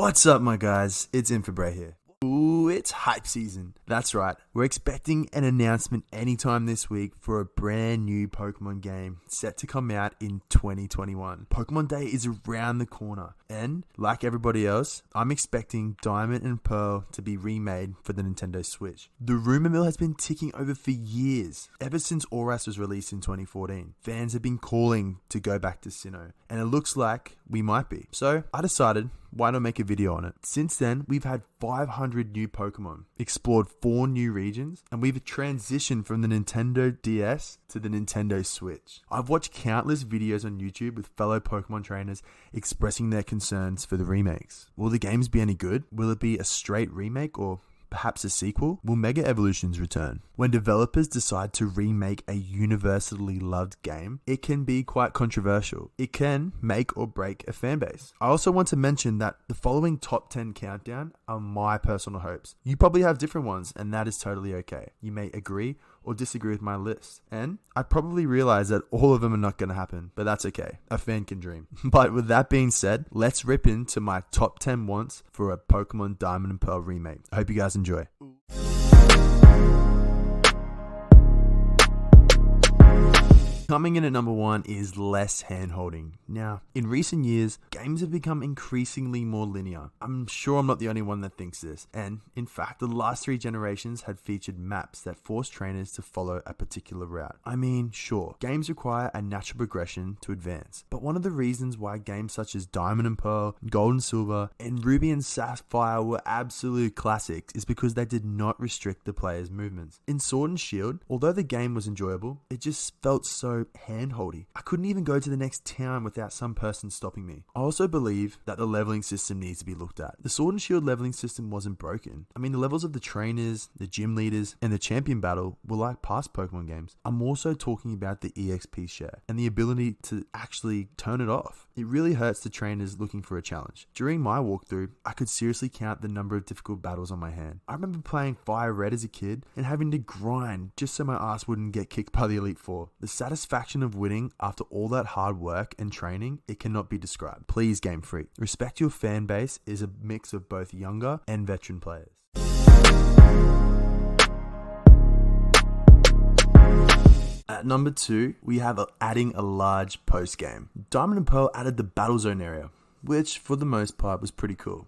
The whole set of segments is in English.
What's up, my guys? It's Infobre here. Ooh, it's hype season. That's right. We're expecting an announcement anytime this week for a brand new Pokemon game set to come out in 2021. Pokemon Day is around the corner. And, like everybody else, I'm expecting Diamond and Pearl to be remade for the Nintendo Switch. The rumor mill has been ticking over for years. Ever since ORAS was released in 2014, fans have been calling to go back to Sinnoh. And it looks like we might be. So, I decided, why not make a video on it? Since then, we've had 500 new Pokemon, explored 4 new regions, and we've transitioned from the Nintendo DS to the Nintendo Switch. I've watched countless videos on YouTube with fellow Pokemon trainers expressing their concerns for the remakes. Will the games be any good? Will it be a straight remake or perhaps a sequel? Will Mega Evolutions return? When developers decide to remake a universally loved game, it can be quite controversial. It can make or break a fanbase. I also want to mention that the following top 10 countdown are my personal hopes. You probably have different ones, and that is totally okay. You may agree or disagree with my list. And I probably realize that all of them are not going to happen, but that's okay. A fan can dream. But with that being said, let's rip into my top 10 wants for a Pokemon Diamond and Pearl remake. I hope you guys enjoy. Coming in at number 1 is less hand-holding. Now, in recent years, games have become increasingly more linear. I'm sure I'm not the only one that thinks this. And, in fact, the last 3 generations had featured maps that force trainers to follow a particular route. I mean, sure, games require a natural progression to advance. But one of the reasons why games such as Diamond and Pearl, Gold and Silver, and Ruby and Sapphire were absolute classics is because they did not restrict the player's movements. In Sword and Shield, although the game was enjoyable, it just felt so hand-holdy. I couldn't even go to the next town without some person stopping me. I also believe that the leveling system needs to be looked at. The Sword and Shield leveling system wasn't broken. I mean, the levels of the trainers, the gym leaders, and the champion battle were like past Pokemon games. I'm also talking about the EXP share and the ability to actually turn it off. It really hurts the trainers looking for a challenge. During my walkthrough, I could seriously count the number of difficult battles on my hand. I remember playing Fire Red as a kid and having to grind just so my ass wouldn't get kicked by the Elite Four. The satisfaction of winning after all that hard work and training, it cannot be described. Please, Game Freak, respect your fan base is a mix of both younger and veteran players. At number 2, we have adding a large post-game. Diamond and Pearl added the Battle Zone area, which for the most part was pretty cool.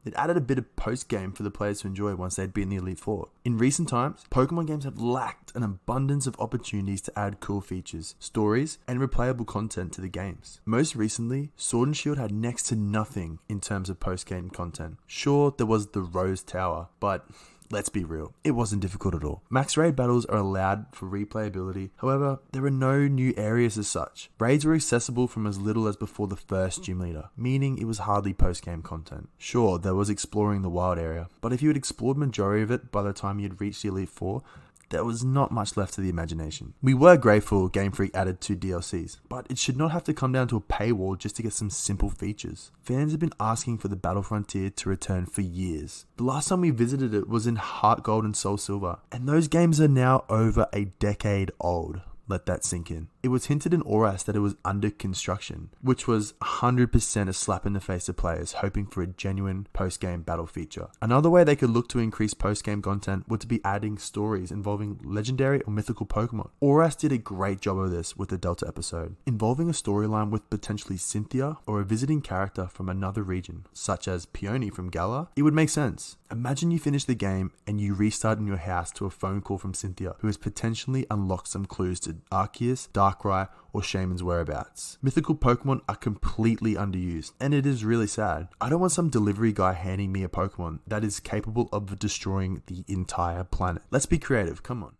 It added a bit of post-game for the players to enjoy once they'd beaten the Elite Four. In recent times, Pokemon games have lacked an abundance of opportunities to add cool features, stories, and replayable content to the games. Most recently, Sword and Shield had next to nothing in terms of post-game content. Sure, there was the Rose Tower, but let's be real, it wasn't difficult at all. Max raid battles are allowed for replayability, however, there are no new areas as such. Raids were accessible from as little as before the first gym leader, meaning it was hardly post-game content. Sure, there was exploring the wild area, but if you had explored majority of it by the time you had reached the Elite Four, there was not much left to the imagination. We were grateful Game Freak added 2 DLCs, but it should not have to come down to a paywall just to get some simple features. Fans have been asking for the Battle Frontier to return for years. The last time we visited it was in Heart Gold and Soul Silver, and those games are now over a decade old. Let that sink in. It was hinted in ORAS that it was under construction, which was 100% a slap in the face of players hoping for a genuine post-game battle feature. Another way they could look to increase post-game content would to be adding stories involving legendary or mythical Pokemon. ORAS did a great job of this with the Delta episode, involving a storyline with potentially Cynthia or a visiting character from another region, such as Peony from Galar. It would make sense. Imagine you finish the game and you restart in your house to a phone call from Cynthia, who has potentially unlocked some clues to Arceus, Darkrai, or Shaman's whereabouts. Mythical Pokemon are completely underused, and it is really sad. I don't want some delivery guy handing me a Pokemon that is capable of destroying the entire planet. Let's be creative, come on.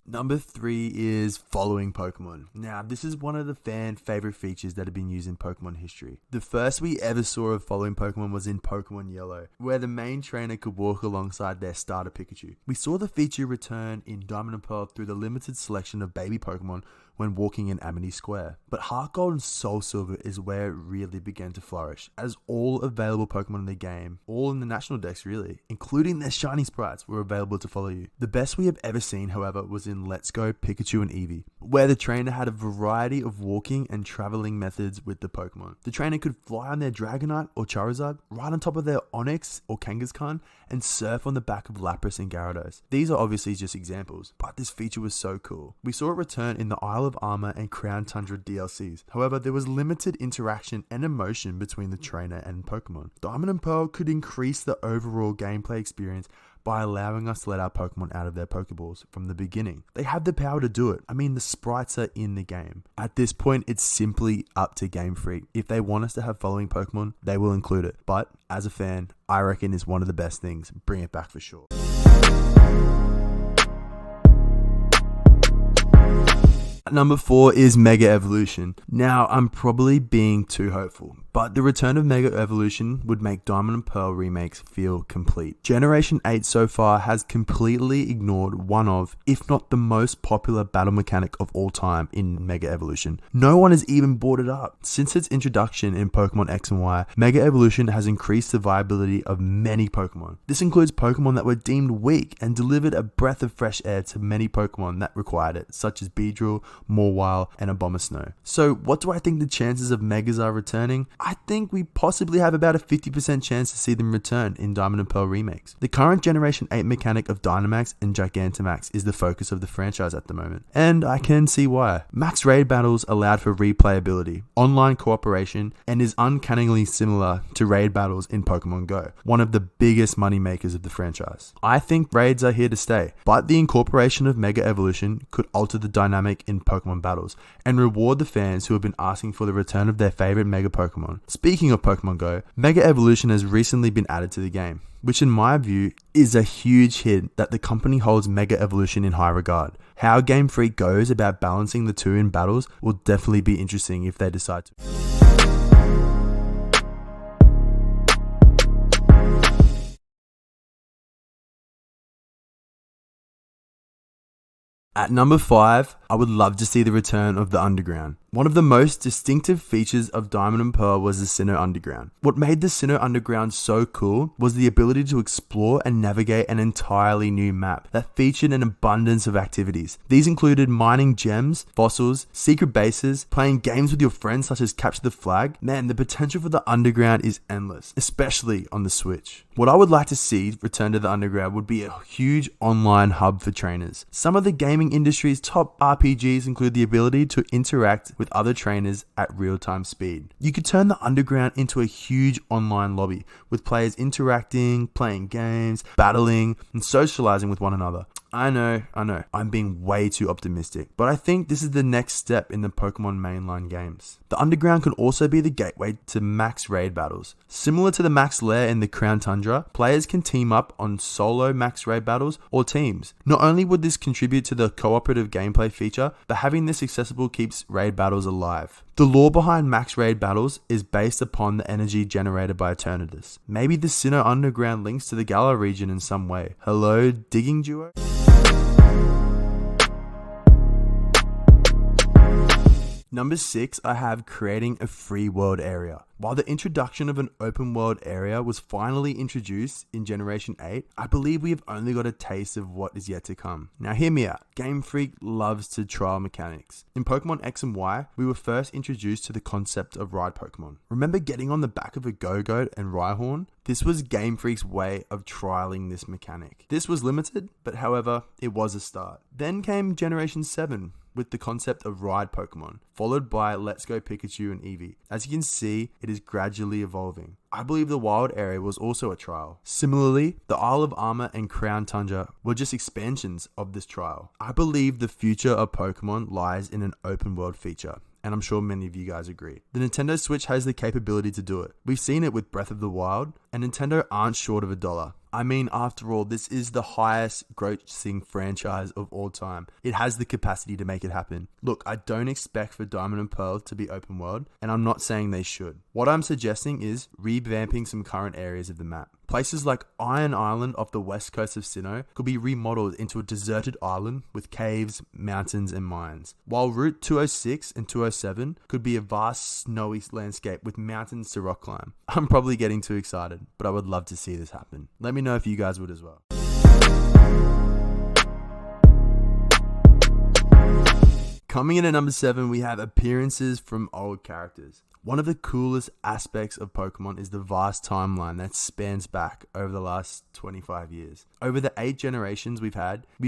Number 3 is following Pokemon. Now, this is one of the fan favorite features that have been used in Pokemon history. The first we ever saw of following Pokemon was in Pokemon Yellow, where the main trainer could walk alongside their starter Pikachu. We saw the feature return in Diamond and Pearl through the limited selection of baby Pokemon when walking in Amity Square. But Heart Gold and Soul Silver is where it really began to flourish, as all available Pokemon in the game, all in the national decks really, including their shiny sprites, were available to follow you. The best we have ever seen, however, was in Let's Go Pikachu and Eevee, where the trainer had a variety of walking and traveling methods with the Pokemon. The trainer could fly on their Dragonite or Charizard, ride on top of their Onix or Kangaskhan, and surf on the back of Lapras and Gyarados. These are obviously just examples, but this feature was so cool. We saw it return in the Isle of Armor and Crown Tundra DLCs. However, there was limited interaction and emotion between the trainer and Pokemon. Diamond and Pearl could increase the overall gameplay experience by allowing us to let our Pokemon out of their Pokeballs from the beginning. They have the power to do it. I mean, the sprites are in the game. At this point, it's simply up to Game Freak. If they want us to have following Pokemon, they will include it. But as a fan, I reckon it's one of the best things. Bring it back for sure. Number 4 is Mega Evolution. Now, I'm probably being too hopeful, but the return of Mega Evolution would make Diamond and Pearl remakes feel complete. Generation 8 so far has completely ignored one of, if not the most popular battle mechanic of all time in Mega Evolution. No one has even brought it up. Since its introduction in Pokemon X and Y, Mega Evolution has increased the viability of many Pokemon. This includes Pokemon that were deemed weak and delivered a breath of fresh air to many Pokemon that required it, such as Beedrill, Mawile, and Abomasnow. So what do I think the chances of Megas are returning? I think we possibly have about a 50% chance to see them return in Diamond and Pearl remakes. The current Generation 8 mechanic of Dynamax and Gigantamax is the focus of the franchise at the moment, and I can see why. Max Raid battles allowed for replayability, online cooperation, and is uncannily similar to raid battles in Pokemon Go, one of the biggest money makers of the franchise. I think raids are here to stay, but the incorporation of Mega Evolution could alter the dynamic in Pokemon battles and reward the fans who have been asking for the return of their favorite Mega Pokemon. Speaking of Pokemon Go, Mega Evolution has recently been added to the game, which in my view is a huge hint that the company holds Mega Evolution in high regard. How Game Freak goes about balancing the two in battles will definitely be interesting if they decide to. At number 5, I would love to see the return of the Underground. One of the most distinctive features of Diamond and Pearl was the Sinnoh Underground. What made the Sinnoh Underground so cool was the ability to explore and navigate an entirely new map that featured an abundance of activities. These included mining gems, fossils, secret bases, playing games with your friends such as Capture the Flag. Man, the potential for the Underground is endless, especially on the Switch. What I would like to see return to the Underground would be a huge online hub for trainers. Some of the gaming industry's top RPGs include the ability to interact with other trainers at real-time speed. You could turn the Underground into a huge online lobby with players interacting, playing games, battling, and socializing with one another. I know, I'm being way too optimistic, but I think this is the next step in the Pokemon mainline games. The Underground can also be the gateway to max raid battles. Similar to the max lair in the Crown Tundra, players can team up on solo max raid battles or teams. Not only would this contribute to the cooperative gameplay feature, but having this accessible keeps raid battles alive. The lore behind max raid battles is based upon the energy generated by Eternatus. Maybe the Sinnoh Underground links to the Galar region in some way. Hello, Digging Duo? Number 6, I have creating a free world area. While the introduction of an open world area was finally introduced in Generation 8, I believe we have only got a taste of what is yet to come. Now hear me out. Game Freak loves to trial mechanics. In Pokemon X and Y, we were first introduced to the concept of ride Pokemon. Remember getting on the back of a Go-Goat and Rhyhorn? This was Game Freak's way of trialing this mechanic. This was limited, but however, it was a start. Then came Generation 7, with the concept of ride Pokemon, followed by Let's Go Pikachu and Eevee. As you can see, it is gradually evolving. I believe the wild area was also a trial. Similarly, the Isle of Armor and Crown Tundra were just expansions of this trial. I believe the future of Pokemon lies in an open world feature, and I'm sure many of you guys agree. The Nintendo Switch has the capability to do it. We've seen it with Breath of the Wild, and Nintendo aren't short of $1. I mean, after all, this is the highest grossing franchise of all time. It has the capacity to make it happen. Look, I don't expect for Diamond and Pearl to be open world, and I'm not saying they should. What I'm suggesting is revamping some current areas of the map. Places like Iron Island off the west coast of Sinnoh could be remodeled into a deserted island with caves, mountains, and mines. While Route 206 and 207 could be a vast snowy landscape with mountains to rock climb. I'm probably getting too excited, but I would love to see this happen. Let me know if you guys would as well. Coming in at number 7, we have appearances from old characters. One of the coolest aspects of Pokemon is the vast timeline that spans back over the last 25 years. Over the 8 generations we've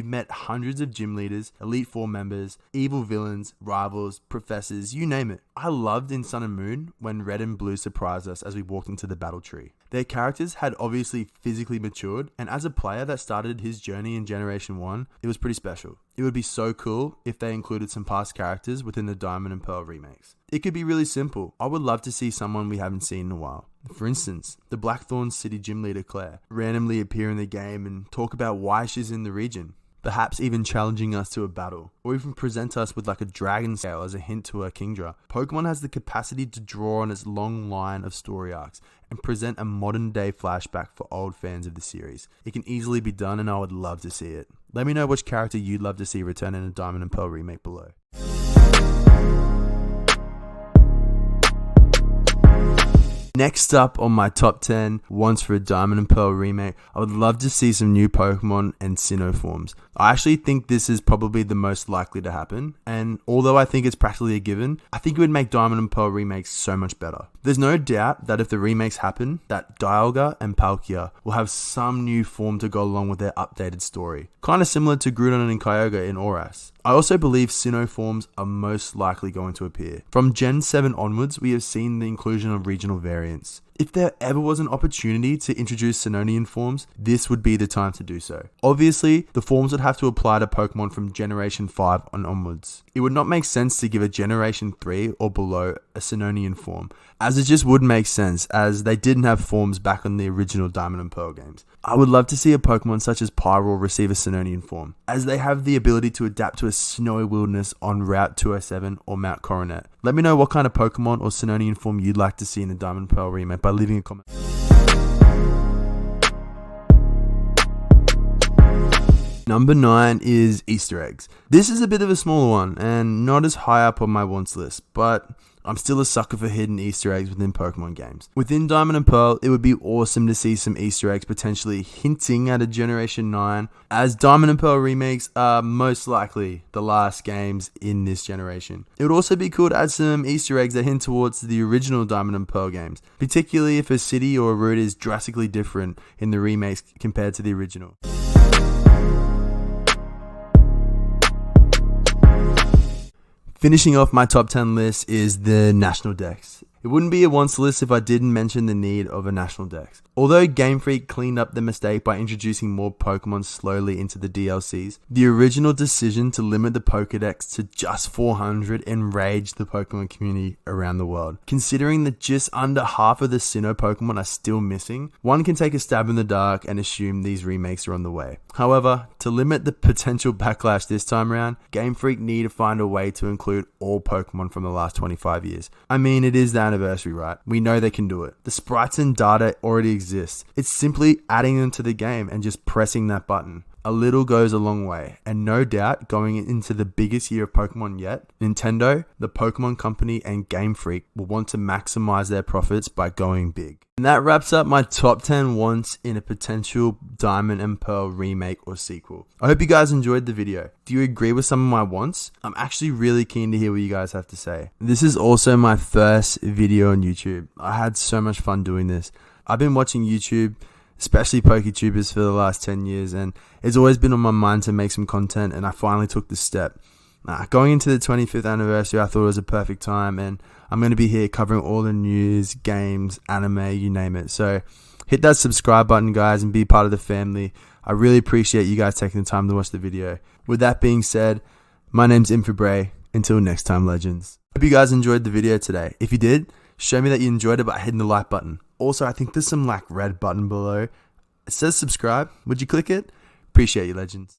met hundreds of gym leaders, Elite Four members, evil villains, rivals, professors, you name it. I loved in Sun and Moon when Red and Blue surprised us as we walked into the battle tree. Their characters had obviously physically matured, and as a player that started his journey in Generation 1, it was pretty special. It would be so cool if they included some past characters within the Diamond and Pearl remakes. It could be really simple. I would love to see someone we haven't seen in a while. For instance, the Blackthorn City gym leader Claire randomly appear in the game and talk about why she's in the region. Perhaps even challenging us to a battle, or even present us with like a dragon scale as a hint to her Kingdra. Pokemon has the capacity to draw on its long line of story arcs and present a modern day flashback for old fans of the series. It can easily be done, and I would love to see it. Let me know which character you'd love to see return in a Diamond and Pearl remake below. Next up on my top 10 wants for a Diamond and Pearl remake, I would love to see some new Pokemon and Sinnoh forms. I actually think this is probably the most likely to happen, and although I think it's practically a given, I think it would make Diamond and Pearl remakes so much better. There's no doubt that if the remakes happen, that Dialga and Palkia will have some new form to go along with their updated story. Kind of similar to Groudon and Kyogre in Oras. I also believe Sinnoh forms are most likely going to appear. From Gen 7 onwards, we have seen the inclusion of regional variants. If there ever was an opportunity to introduce Sinnoh forms, this would be the time to do so. Obviously, the forms would have to apply to Pokemon from Generation 5 and onwards. It would not make sense to give a Generation 3 or below a Sinnoh form, as it just wouldn't make sense, as they didn't have forms back on the original Diamond and Pearl games. I would love to see a Pokemon such as Pyroar receive a Sinnoh form, as they have the ability to adapt to a snowy wilderness on Route 207 or Mount Coronet. Let me know what kind of Pokemon or Sinnoh form you'd like to see in the Diamond and Pearl remake by leaving a comment. Number 9 is Easter eggs. This is a bit of a smaller one and not as high up on my wants list, but I'm still a sucker for hidden Easter eggs within Pokemon games. Within Diamond and Pearl, it would be awesome to see some Easter eggs potentially hinting at a Generation 9, as Diamond and Pearl remakes are most likely the last games in this generation. It would also be cool to add some Easter eggs that hint towards the original Diamond and Pearl games, particularly if a city or a route is drastically different in the remakes compared to the original. Finishing off my top 10 list is the National Dex. It wouldn't be a wants list if I didn't mention the need of a National Dex. Although Game Freak cleaned up the mistake by introducing more Pokemon slowly into the DLCs, the original decision to limit the Pokedex to just 400 enraged the Pokemon community around the world. Considering that just under half of the Sinnoh Pokemon are still missing, one can take a stab in the dark and assume these remakes are on the way. However, to limit the potential backlash this time around, Game Freak need to find a way to include all Pokemon from the last 25 years. I mean, it is the anniversary, right? We know they can do it. The sprites and data already exist. It's simply adding them to the game and just pressing that button. A little goes a long way, and no doubt going into the biggest year of Pokemon yet, Nintendo, the Pokemon Company, and Game Freak will want to maximize their profits by going big. And that wraps up my top 10 wants in a potential Diamond and Pearl remake or sequel. I hope you guys enjoyed the video. Do you agree with some of my wants? I'm actually really keen to hear what you guys have to say. This is also my first video on YouTube. I had so much fun doing this. I've been watching YouTube, especially PokeTubers, for the last 10 years, and it's always been on my mind to make some content, and I finally took the step. Going into the 25th anniversary, I thought it was a perfect time, and I'm going to be here covering all the news, games, anime, you name it. So hit that subscribe button, guys, and be part of the family. I really appreciate you guys taking the time to watch the video. With that being said, my name's Infobray. Until next time, legends. Hope you guys enjoyed the video today. If you did, show me that you enjoyed it by hitting the like button. Also, I think there's some red button below. It says subscribe. Would you click it? Appreciate you, legends.